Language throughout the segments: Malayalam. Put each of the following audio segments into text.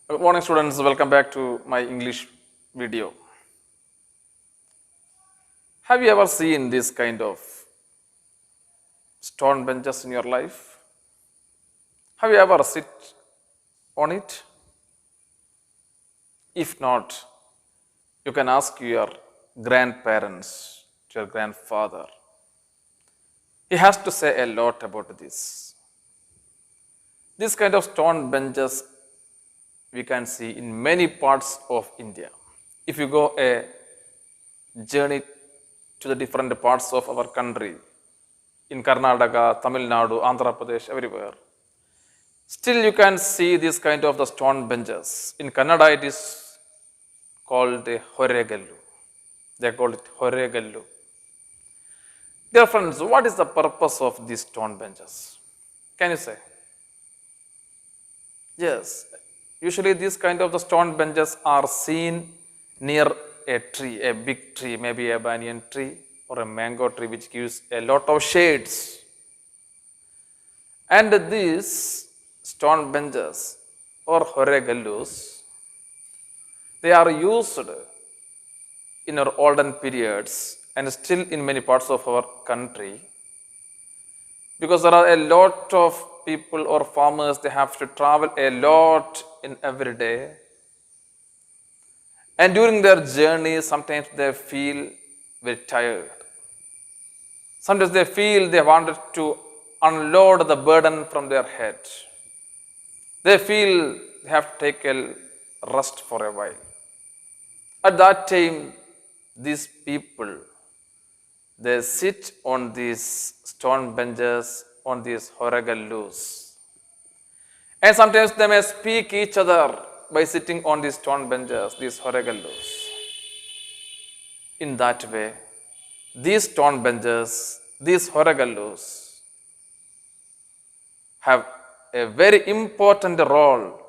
Good morning, students. Welcome back to my English video. Have you ever seen this kind of stone benches in your life? Have you ever sit on it? If not, you can ask your grandparents, your grandfather. He has to say a lot about this. This kind of stone benches we can see in many parts of India. If you go a journey to the different parts of our country, in Karnataka, Tamil Nadu, Andhra Pradesh, everywhere, still you can see this kind of the stone benches. In Kannada, it is called a Horegallu. They call it Horegallu. Dear friends, what is the purpose of these stone benches? Can you say? Yes, usually these kind of the stone benches are seen near a tree, a big tree, maybe a banyan tree or a mango tree which gives a lot of shades. And these stone benches or horegallus, they are used in our olden periods and still in many parts of our country, because there are a lot of people or farmers, they have to travel a lot in every day, and during their journey sometimes they feel very tired. Sometimes they feel they wanted to unload the burden from their head. They feel they have to take a rest for a while. At that time, these people, they sit on these stone benches, on these horegallus. And sometimes they may speak each other by sitting on these stone benches, these horegallus. In that way, these stone benches, these horegallus, have a very important role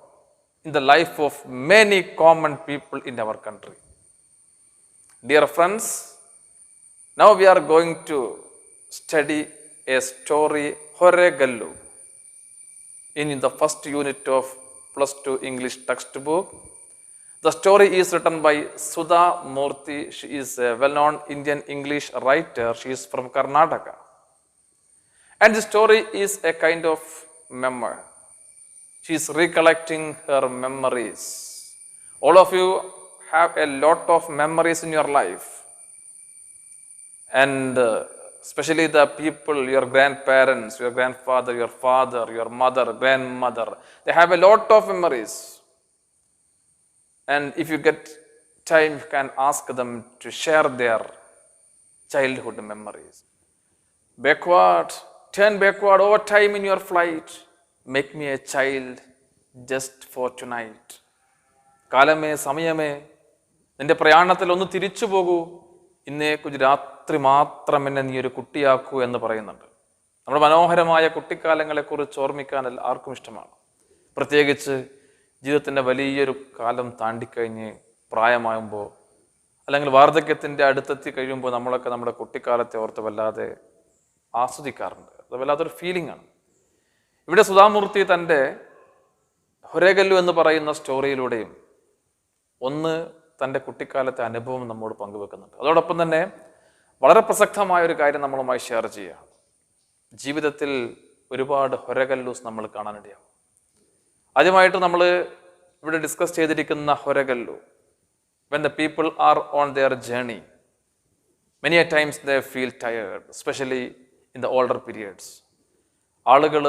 in the life of many common people in our country. Dear friends, now we are going to study a story, Horegallu, in the first unit of plus 2 English textbook. The story is written by Sudha Murthy. She is a well-known Indian English writer. She is from Karnataka. And the story is a kind of memoir. She is recollecting her memories. All of you have a lot of memories in your life. And especially the people, your grandparents, your grandfather, your father, your mother, grandmother, they have a lot of memories. And if you get time, you can ask them to share their childhood memories. Turn backward over time in your flight. Make me a child just for tonight. കാലമേ സമയമേ നിന്റെ പ്രയാണത്തിൽ ഒന്ന് തിരിച്ചു പോകൂ, ഇന്നേ രാത്രി മാത്രം എന്നെ നീ ഒരു കുട്ടിയാക്കൂ എന്ന് പറയുന്നുണ്ട്. നമ്മുടെ മനോഹരമായ കുട്ടിക്കാലങ്ങളെക്കുറിച്ച് ഓർമ്മിക്കാൻ ആർക്കും ഇഷ്ടമാണ്. പ്രത്യേകിച്ച് ജീവിതത്തിൻ്റെ വലിയൊരു കാലം താണ്ടിക്കഴിഞ്ഞ് പ്രായമാകുമ്പോൾ, അല്ലെങ്കിൽ വാർദ്ധക്യത്തിൻ്റെ അടുത്തെത്തി കഴിയുമ്പോൾ നമ്മളൊക്കെ നമ്മുടെ കുട്ടിക്കാലത്തെ ഓർത്ത് വല്ലാതെ ആസ്വദിക്കാറുണ്ട്. അത് വല്ലാത്തൊരു ഫീലിംഗ് ആണ്. ഇവിടെ സുധാമൂർത്തി തൻ്റെ ഹൊരേഗല്ലു എന്ന് പറയുന്ന സ്റ്റോറിയിലൂടെയും ഒന്ന് തൻ്റെ കുട്ടിക്കാലത്തെ അനുഭവം നമ്മോട് പങ്കുവെക്കുന്നുണ്ട്. അതോടൊപ്പം തന്നെ വളരെ പ്രസക്തമായ ഒരു കാര്യം നമ്മളുമായി ഷെയർ ചെയ്യുകയാണ്. ജീവിതത്തിൽ ഒരുപാട് ഹൊരഗല്ലൂസ് നമ്മൾ കാണാനിടയാവും. ആദ്യമായിട്ട് നമ്മൾ ഇവിടെ ഡിസ്കസ് ചെയ്തിരിക്കുന്ന ഹൊരഗല്ലു, when the people are on their journey, many a times they feel tired, especially in the older periods. ആളുകൾ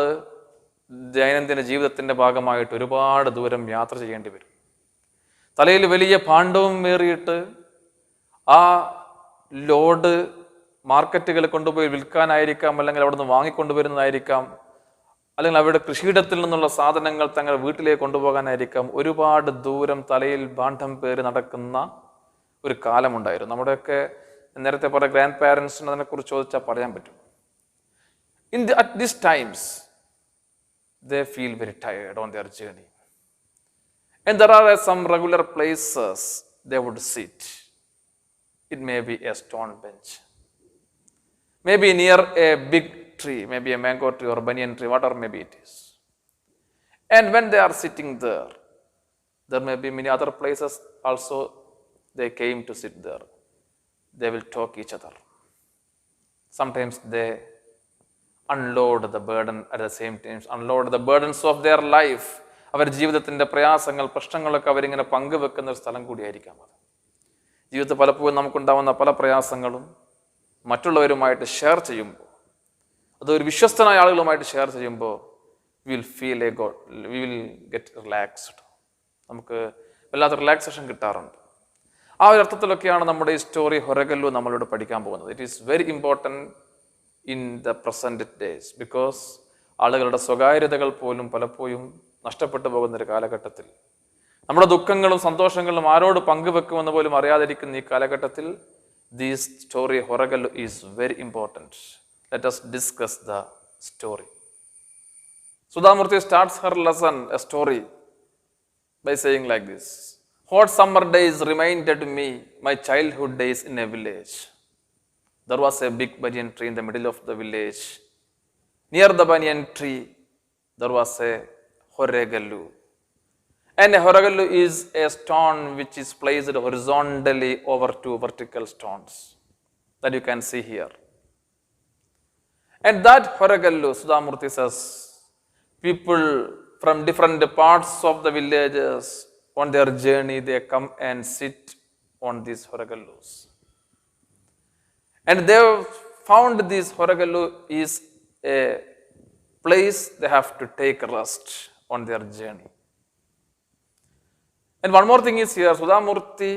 ദൈനംദിന ജീവിതത്തിൻ്റെ ഭാഗമായിട്ട് ഒരുപാട് ദൂരം യാത്ര ചെയ്യേണ്ടി വരും. തലയിൽ വലിയ ഭാണ്ഡവും ഏറിയിട്ട് ആ ലോഡ് മാർക്കറ്റുകളിൽ കൊണ്ടുപോയി വിൽക്കാനായിരിക്കാം, അല്ലെങ്കിൽ അവിടെ നിന്ന് വാങ്ങിക്കൊണ്ടുവരുന്നതായിരിക്കാം, അല്ലെങ്കിൽ അവരുടെ കൃഷിയിടത്തിൽ നിന്നുള്ള സാധനങ്ങൾ തങ്ങളുടെ വീട്ടിലേക്ക് കൊണ്ടുപോകാനായിരിക്കാം. ഒരുപാട് ദൂരം തലയിൽ ഭാണ്ഡം പേറി നടക്കുന്ന ഒരു കാലമുണ്ടായിരുന്നു. നമ്മുടെയൊക്കെ നേരത്തെ പറഞ്ഞ ഗ്രാൻഡ് പാരൻസിന് അതിനെക്കുറിച്ച് ചോദിച്ചാൽ പറയാൻ പറ്റും. At these times, they feel very tired on their journey. And there are some regular places they would sit. It may be a stone bench, maybe near a big tree, maybe a mango tree or a banyan tree, whatever maybe it is. And when they are sitting there, There may be many other places also they came to sit there. They will talk each other. Sometimes they unload the burden at the same time, unload the burdens of their life. അവർ ജീവിതത്തിൻ്റെ പ്രയാസങ്ങൾ, പ്രശ്നങ്ങളൊക്കെ അവരിങ്ങനെ പങ്കുവെക്കുന്ന ഒരു സ്ഥലം കൂടിയായിരിക്കാം അത്. ജീവിതത്തിൽ പലപ്പോഴും നമുക്കുണ്ടാവുന്ന പല പ്രയാസങ്ങളും മറ്റുള്ളവരുമായിട്ട് ഷെയർ ചെയ്യുമ്പോൾ, അതൊരു വിശ്വസ്തനായ ആളുകളുമായിട്ട് ഷെയർ ചെയ്യുമ്പോൾ we will get relaxed. നമുക്ക് വല്ലാത്ത റിലാക്സേഷൻ കിട്ടാറുണ്ട്. ആ ഒരു അർത്ഥത്തിലൊക്കെയാണ് നമ്മുടെ ഈ സ്റ്റോറി ഹൊരഗല്ലു നമ്മളോട് പഠിക്കാൻ പോകുന്നത്. It is very important in the present days, because ആളുകളുടെ സ്വകാര്യതകൾ പോലും പലപ്പോഴും നഷ്ടപ്പെട്ടു പോകുന്നൊരു കാലഘട്ടത്തിൽ, നമ്മുടെ ദുഃഖങ്ങളും സന്തോഷങ്ങളും ആരോട് പങ്കുവെക്കുമെന്ന് പോലും അറിയാതിരിക്കുന്ന ഈ കാലഘട്ടത്തിൽ this story horagallu is very important. Let us discuss the story. Sudhamurti starts her lesson, a story, by saying like this: hot summer days reminded me my childhood days in a village. There was a big banyan tree in the middle of the village. Near the banyan tree, there was a Horegallu. And a Horegallu is a stone which is placed horizontally over two vertical stones that you can see here. And that Horegallu, Sudhamurti says, people from different parts of the villages on their journey, they come and sit on these Horegallus. And they found this Horegallu is a place they have to take rest on their journey. And one more thing is here, Sudhamurti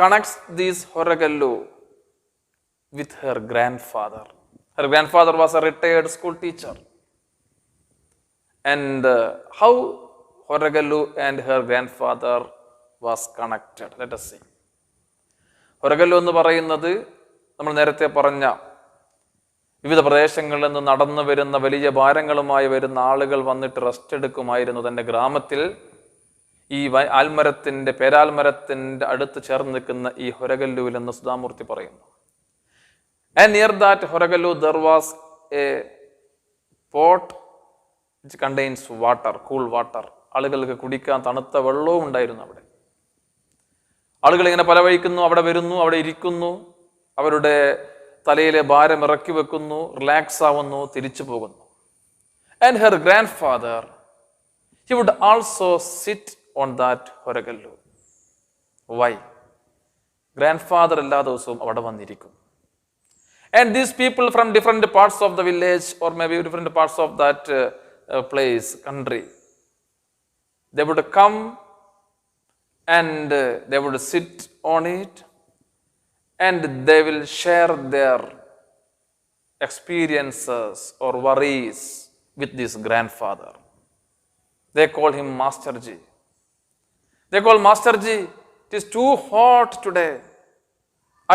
connects this Horegallu with her grandfather. Her grandfather was a retired school teacher. And how Horegallu and her grandfather was connected. Let us see. Horegallu എന്ന് പറയുന്നത് നമ്മൾ നേരത്തെ പറഞ്ഞ വിവിധ പ്രദേശങ്ങളിൽ നിന്ന് നടന്നു വരുന്ന വലിയ ഭാരങ്ങളുമായി വരുന്ന ആളുകൾ വന്നിട്ട് റെസ്റ്റ് എടുക്കുമായിരുന്നു തൻ്റെ ഗ്രാമത്തിൽ. ഈ ആൽമരത്തിൻ്റെ പേരാൽമരത്തിൻ്റെ അടുത്ത് ചേർന്ന് നിൽക്കുന്ന ഈ ഹൊരഗല്ലുവിൽ എന്ന് സുധാമൂർത്തി പറയുന്നു. And near that Horegallu there was a pot which contains water, cool water. ആളുകൾക്ക് കുടിക്കാൻ തണുത്ത വെള്ളവും ഉണ്ടായിരുന്നു അവിടെ. ആളുകൾ ഇങ്ങനെ പല വഴിക്കുന്നു, അവിടെ വരുന്നു, അവിടെ ഇരിക്കുന്നു, അവരുടെ തലയിലെ ഭാരം ഇറക്കി വെക്കുന്നു, റിലാക്സ് ആവുന്നു, തിരിച്ചു പോകുന്നു. And her grandfather, he would also sit on that Horegallu. Why? Grandfather എല്ലാ ദിവസവും അവിടെ വന്നിരിക്കും. And these people from different parts of the village or maybe different parts of that place, country, they would come and they would sit on it and they will share their experiences or worries with this grandfather. They call him Master Ji. They call Master Ji, it is too hot today.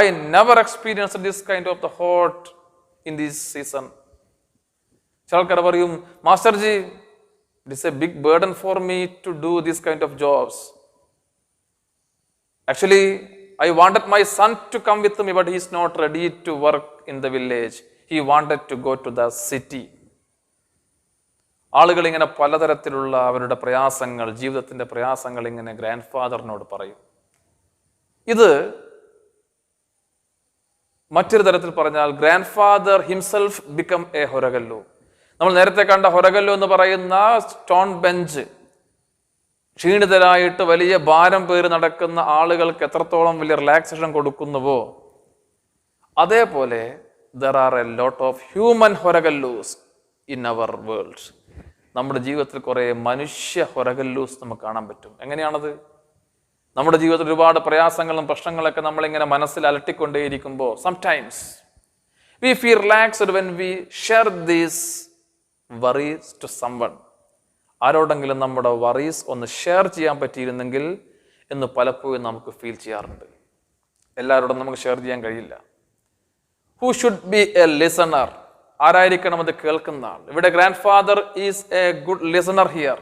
I never experienced this kind of the hot in this season. Chalkar parayum, Master Ji, it is a big burden for me to do this kind of jobs. Actually, I wanted my son to come with me, but he is not ready to work in the village. He wanted to go to the city. ആളുകൾ ഇങ്ങനെ പലതരത്തിലുള്ള അവരുടെ പ്രയാസങ്ങൾ, ജീവിതത്തിൻ്റെ പ്രയാസങ്ങൾ ഇങ്ങനെ ഗ്രാൻഡ് ഫാദറിനോട് പറയും. ഇത് മറ്റൊരു തരത്തിൽ പറഞ്ഞാൽ grandfather himself become a horagallu. നമ്മൾ നേരത്തെ കണ്ട ഹൊരഗല്ലു എന്ന് പറയുന്ന സ്റ്റോൺ ബെഞ്ച് ക്ഷീണിതരായിട്ട് വലിയ ഭാരം പേര് നടക്കുന്ന ആളുകൾക്ക് എത്രത്തോളം വലിയ റിലാക്സേഷൻ കൊടുക്കുന്നുവോ അതേപോലെ there are a lot of human Horegallus in our world. നമ്മുടെ ജീവിതത്തിൽ കുറേ മനുഷ്യ ഹൊരഗല്ലൂസ് നമുക്ക് കാണാൻ പറ്റും. എങ്ങനെയാണത്? നമ്മുടെ ജീവിതത്തിൽ ഒരുപാട് പ്രയാസങ്ങളും പ്രശ്നങ്ങളൊക്കെ നമ്മളിങ്ങനെ മനസ്സിൽ അലട്ടിക്കൊണ്ടേയിരിക്കുമ്പോൾ sometimes we feel relaxed when we share these worries to someone. ആരോടെങ്കിലും നമ്മുടെ വറീസ് ഒന്ന് ഷെയർ ചെയ്യാൻ പറ്റിയിരുന്നെങ്കിൽ എന്ന് പലപ്പോഴും നമുക്ക് ഫീൽ ചെയ്യാറുണ്ട്. എല്ലാവരോടും നമുക്ക് ഷെയർ ചെയ്യാൻ കഴിയില്ല. Who should be a listener? ആരായിരിക്കണം അത് കേൾക്കുന്ന ആൾ? ഇവിടെ grand father is A good listener here.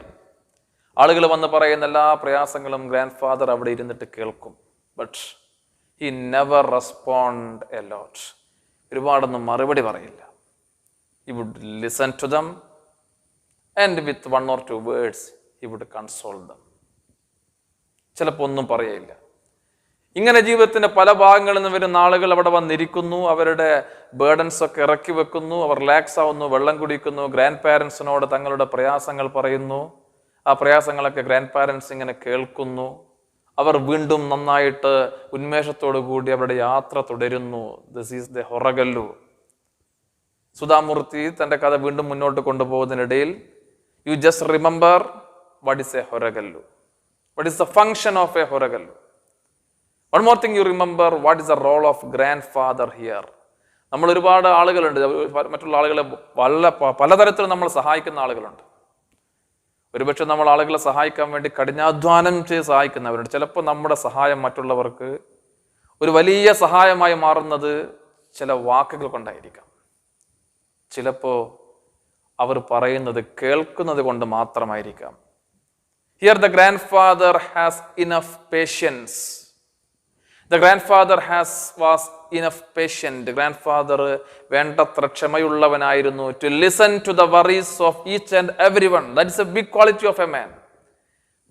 ആളുകൾ വന്ന് പറയുന്ന എല്ലാ പ്രയാസങ്ങളും ഗ്രാൻഡ് ഫാദർ അവിടെ ഇരുന്നിട്ട് കേൾക്കും. But he never respond a lot. ഒരുപാടൊന്നും മറുപടി പറയില്ല. He would listen to them and with one or two words he would console them. ചിലപ്പോൾ ഒന്നും പറയില്ല. ഇങ്ങനെ ജീവിതത്തിന്റെ പല ഭാഗങ്ങളിൽ നിന്ന് വരുന്ന ആളുകൾ അവിടെ വന്നിരിക്കുന്നു, അവരുടെ ബേർഡൻസ് ഒക്കെ ഇറക്കി വെക്കുന്നു, അവർ റിലാക്സ് ആവുന്നു, വെള്ളം കുടിക്കുന്നു, ഗ്രാൻഡ് പാരൻസിനോട് തങ്ങളുടെ പ്രയാസങ്ങൾ പറയുന്നു. ആ പ്രയാസങ്ങളൊക്കെ ഗ്രാൻഡ് പാരൻസ് ഇങ്ങനെ കേൾക്കുന്നു. അവർ വീണ്ടും നന്നായിട്ട് ഉന്മേഷത്തോടു കൂടി അവരുടെ യാത്ര തുടരുന്നു. This is the ഹൊറഗല്ലു. സുധാമൂർത്തി തന്റെ കഥ വീണ്ടും മുന്നോട്ട് കൊണ്ടുപോകുന്നതിനിടയിൽ you just remember what is A ഹൊറഗല്ലു, what is the function of A ഹൊറഗല്ലു. One more thing you remember, what is the role of grand father here. നമ്മൾ ഒരുപാട് ആളുകളുണ്ട്, മറ്റുള്ള ആളുകളെ പലതരത്തിൽ നമ്മൾ സഹായിക്കുന്ന ആളുകളുണ്ട്. ഒരുപക്ഷെ നമ്മൾ ആളുകളെ സഹായിക്കാൻ വേണ്ടി കഠിനാധ്വാനം ചെയ്ത് സഹായിക്കുന്നവരുണ്ട്. ചിലപ്പോൾ നമ്മുടെ സഹായം മറ്റുള്ളവർക്ക് ഒരു വലിയ സഹായമായി മാറുന്നത് ചില വാക്കുകൾ കൊണ്ടായിരിക്കാം. ചിലപ്പോൾ അവർ പറയുന്നത് കേൾക്കുന്നത് കൊണ്ട് മാത്രമായിരിക്കാം. Here the grandfather has enough patience. The grandfather was enough patient. The grandfather വേണ്ടത്ര ക്ഷമയുള്ളവനായിരുന്നു to listen to the worries of each and everyone. That is a big quality of a man.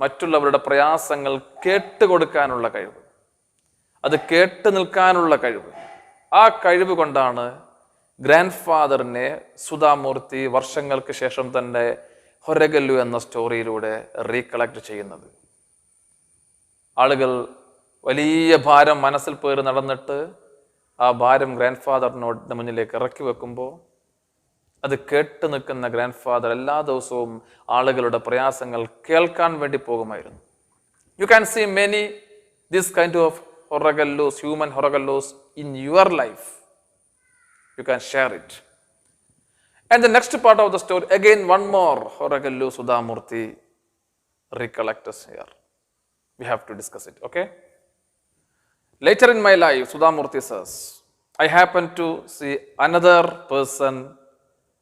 മറ്റുള്ളവരുടെ പ്രയാസങ്ങൾ കേട്ടുകൊടുക്കാനുള്ള കഴിവ്, അത് കേട്ടു നിൽക്കാനുള്ള കഴിവ്, ആ കഴിവ് കൊണ്ടാണ് ഗ്രാൻഡ് ഫാദറിനെ സുധാമൂർത്തി വർഷങ്ങൾക്ക് ശേഷം തന്നെ ഹൊരഗല്ലു എന്ന സ്റ്റോറിയിലൂടെ റീകളക്ട് ചെയ്യുന്നത്. ആളുകൾ വലിയ ഭാരം മനസ്സിൽ പേറി നടന്നിട്ട് ആ ഭാരം ഗ്രാൻഡ് ഫാദറിനോട് മുന്നിലേക്ക് ഇറക്കി വെക്കുമ്പോൾ അത് കേട്ട് നിൽക്കുന്ന ഗ്രാൻഡ് ഫാദർ എല്ലാ ദിവസവും ആളുകളുടെ പ്രയാസങ്ങൾ കേൾക്കാൻ വേണ്ടി പോകുമായിരുന്നു. You can see many this kind of ഹൊറഗല്ലൂസ്, human ഹൊറഗല്ലൂസ് in your life. You can share it. And the next part of the story, again one more ഹൊറഗല്ലു Sudha Murty recollects here. We have to discuss it, okay? Later in my life, Sudhamurti says, I happened to see another person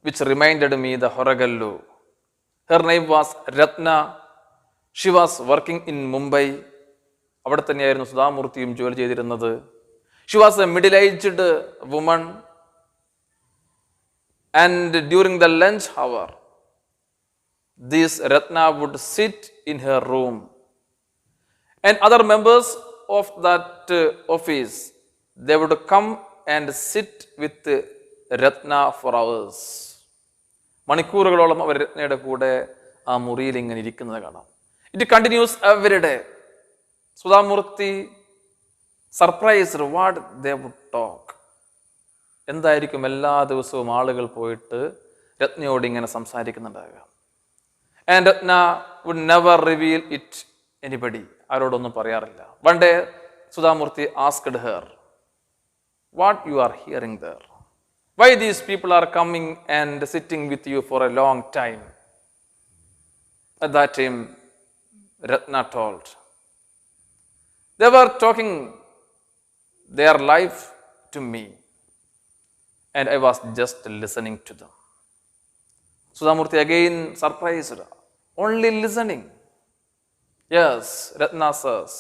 which reminded me the Horegallu. Her name was Ratna. She was working in Mumbai. അവിടെ തന്നെയായിരുന്നു സുധാമൂർത്തിയും ജോലി ചെയ്തിരുന്നത്. She was a middle-aged woman, and during the lunch hour, this Ratna would sit in her room, and other members of that office, they would come and sit with Ratna for hours. മണിക്കൂറുകളോളം അവർ രത്നയുടെ കൂടെ ആ മുറിയിൽ ഇങ്ങനെ ഇരിക്കുന്നത് കാണാം. It continuous every day. Sudha Murty surprised what they would talk. എന്തായിരിക്കും എല്ലാ ദിവസവും ആളുകൾ പോയിട്ട് രത്നയോട് ഇങ്ങനെ സംസാരിക്കുന്നുണ്ടാകുക. And Ratna would never reveal it anybody. ആരോടൊന്നും പറയാറില്ല. One day Sudha Murty asked her, what you are hearing there? Y these people are coming and sitting with you for A long time? At that time, Ratna told, they were talking their life to me, and I was just listening to them. Sudhamurti again surprised, only listening. Yes, Ratna says,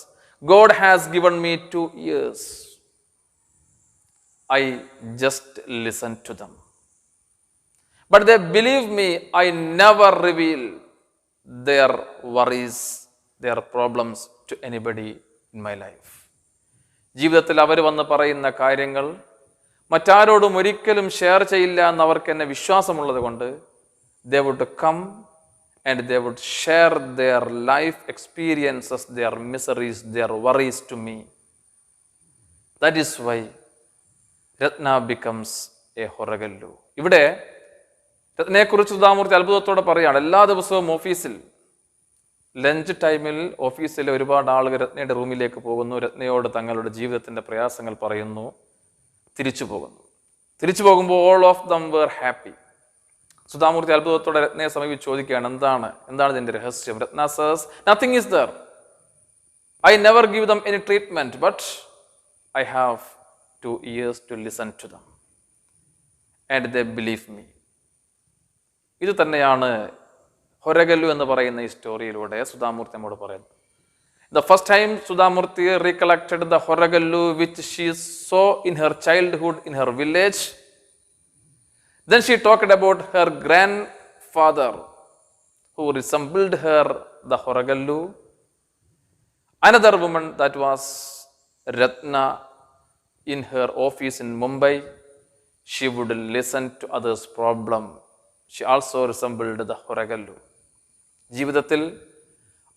God has given me 2 ears. I just listen to them. But they believe me, I never reveal their worries, their problems to anybody in my life. ജീവിതത്തിൽ അവർ വന്ന് പറയുന്ന കാര്യങ്ങൾ മറ്റാരോടും ഒരിക്കലും ഷെയർ ചെയ്യില്ല എന്ന് അവർക്ക് എന്നെ വിശ്വാസമുള്ളത് കൊണ്ട് they would come and they would share their life experiences, their miseries, their worries to me. That is why Ratna becomes a Horegallu. ഇവിടെ രത്നയെക്കുറിച്ച് സുധാമൂർത്തി അത്ഭുതത്തോടെ പറയുകയാണ്. എല്ലാ ദിവസവും ഓഫീസിൽ ലഞ്ച് ടൈമിൽ ഓഫീസിലെ ഒരുപാട് ആളുകൾ രത്നയുടെ റൂമിലേക്ക് പോകുന്നു, രത്നയോട് തങ്ങളുടെ ജീവിതത്തിന്റെ പ്രയാസങ്ങൾ പറയുന്നു, തിരിച്ചു പോകുന്നു. തിരിച്ചു പോകുമ്പോൾ all of them were happy. Sudha Murty അത്ഭുതത്തോടെ രത്നയെ സമീപിച്ച് ചോദിക്കുകയാണ്, എന്താണ് ഇതിന്റെ രഹസ്യം? രത്ന says, nothing is there. I never give them any treatment, but I have 2 ears to listen to them, and they believe me. ഇത് തന്നെയാണ് ഹൊരഗല്ലു എന്ന് പറയുന്ന ഈ സ്റ്റോറിയിലൂടെ സുധാമൂർത്തി നമ്മോട് പറയുന്നത്. The first time Sudhamurti recollected the Horegallu which she saw in her childhood in her village. Then she talked about her grandfather who resembled her, the Horegallu. Another woman, that was Ratna, in her office in Mumbai, she would listen to others' problem. She also resembled the Horegallu. ജീവിതത്തിൽ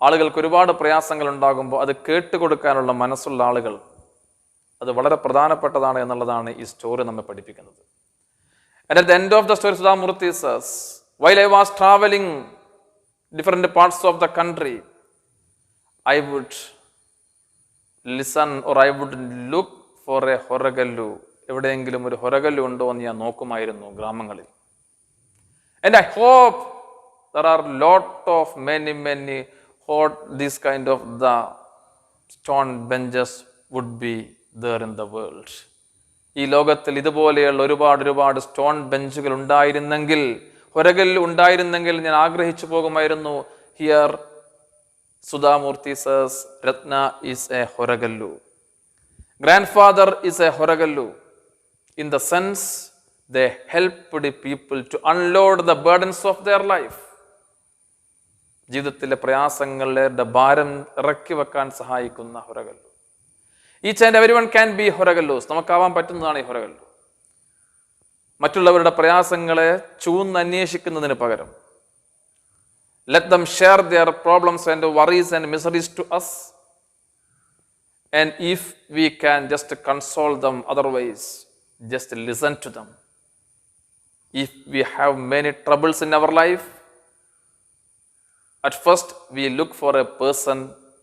ആളുകൾക്ക് ഒരുപാട് പ്രയാസങ്ങൾ ഉണ്ടാകുമ്പോൾ അത് കേട്ടുകൊടുക്കാനുള്ള മനസ്സുള്ള ആളുകൾ, അത് വളരെ പ്രധാനപ്പെട്ടതാണ് എന്നുള്ളതാണ് ഈ സ്റ്റോറി നമ്മെ പഠിപ്പിക്കുന്നത്. And at the end of the story, Sudhamurthy says, while I was traveling different parts of the country, I would listen or I would look for a Horegallu. എവിടെയെങ്കിലും ഒരു Horegallu ഉണ്ടോ എന്ന് ഞാൻ നോക്കുമായിരുന്നു ഗ്രാമങ്ങളിൽ. And I hope there are lot of many these kind of the stone benches would be there in the world. ഈ ലോകത്തിൽ ഇതുപോലെയുള്ള ഒരുപാട് സ്റ്റോൺ ബെഞ്ചുകൾ ഉണ്ടായിരുന്നെങ്കിൽ, Horegallu ഉണ്ടായിരുന്നെങ്കിൽ ഞാൻ ആഗ്രഹിച്ചു പോകുമായിരുന്നു. Here Sudhamurthy says Ratna is a Horegallu. Grandfather is a Horegallu in the sense they helped people to unload the burdens of their life. ജീവിതത്തിലെ പ്രയാസങ്ങളുടെ ഭാരം ഇറക്കി വെക്കാൻ സഹായിക്കുന്ന Horegallu. Each and everyone can be Horegallus. നമുക്കാവാൻ പറ്റുന്നതാണ് ഈ Horegallu. മറ്റുള്ളവരുടെ പ്രയാസങ്ങളെ ചൂന്നന്വേഷിക്കുന്നതിന് പകരം let them share their problems and worries and miseries to us. And if we can just console them, otherwise, just listen to them. If we have many troubles in our life, at first we look for a person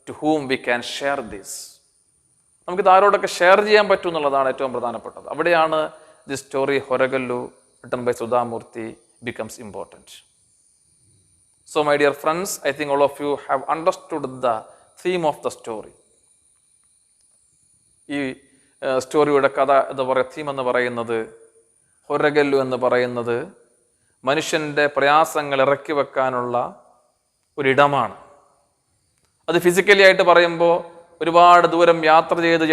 to whom we can share this. നമുക്കിത് ആരോടൊക്കെ ഷെയർ ചെയ്യാൻ പറ്റും എന്നുള്ളതാണ് ഏറ്റവും പ്രധാനപ്പെട്ടത്. അവിടെയാണ് the story Horegallu written by Sudhamurthy becomes important. So my dear friends, I think all of you have understood the theme of the story. ഈ സ്റ്റോറിയുടെ കഥ എന്ന് പറയുന്ന തീം എന്ന് പറയുന്നത്, Horegallu എന്ന് പറയുന്നത് മനുഷ്യൻ്റെ പ്രയാസങ്ങൾ ഇറക്കി വെക്കാനുള്ള ഒരിടമാണ്. അത് ഫിസിക്കലി ആയിട്ട് പറയുമ്പോൾ ഒരുപാട് ദൂരം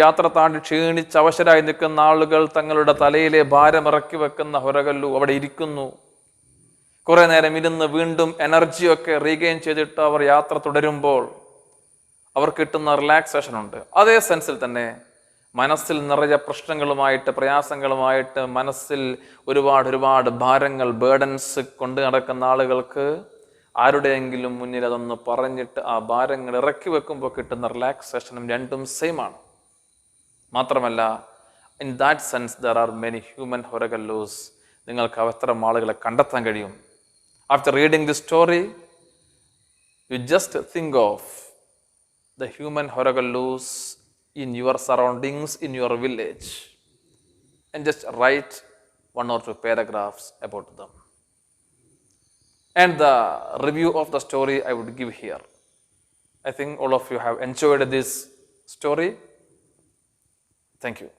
യാത്ര താണ്ടി ക്ഷീണിച്ച് അവശരായി നിൽക്കുന്ന ആളുകൾ തങ്ങളുടെ തലയിലെ ഭാരം ഇറക്കി വെക്കുന്ന Horegallu അവിടെ ഇരിക്കുന്നു. കുറെ നേരം ഇരുന്ന് വീണ്ടും എനർജിയൊക്കെ റീഗെയിൻ ചെയ്തിട്ട് അവർ യാത്ര തുടരുമ്പോൾ അവർ കിട്ടുന്ന റിലാക്സേഷൻ ഉണ്ട്. അതേ സെൻസിൽ തന്നെ മനസ്സിൽ നിറയെ പ്രശ്നങ്ങളുമായിട്ട്, പ്രയാസങ്ങളുമായിട്ട്, മനസ്സിൽ ഒരുപാട് ഭാരങ്ങൾ, ബേർഡൻസ് കൊണ്ട് നടക്കുന്ന ആളുകൾക്ക് ആരുടെയെങ്കിലും മുന്നിൽ അതൊന്ന് പറഞ്ഞിട്ട് ആ ഭാരങ്ങൾ ഇറക്കി വെക്കുമ്പോൾ കിട്ടുന്ന റിലാക്സേഷനും രണ്ടും സെയിം ആണ്. മാത്രമല്ല, in that sense there are many human Horegallus. നിങ്ങൾക്ക് അത്തരം ആളുകളെ കണ്ടെത്താൻ കഴിയും. After reading this story, you just think of the human Horegallus in your surroundings, in your village, and just write 1 or 2 paragraphs about them. And the review of the story I would give here. I think all of you have enjoyed this story. Thank you.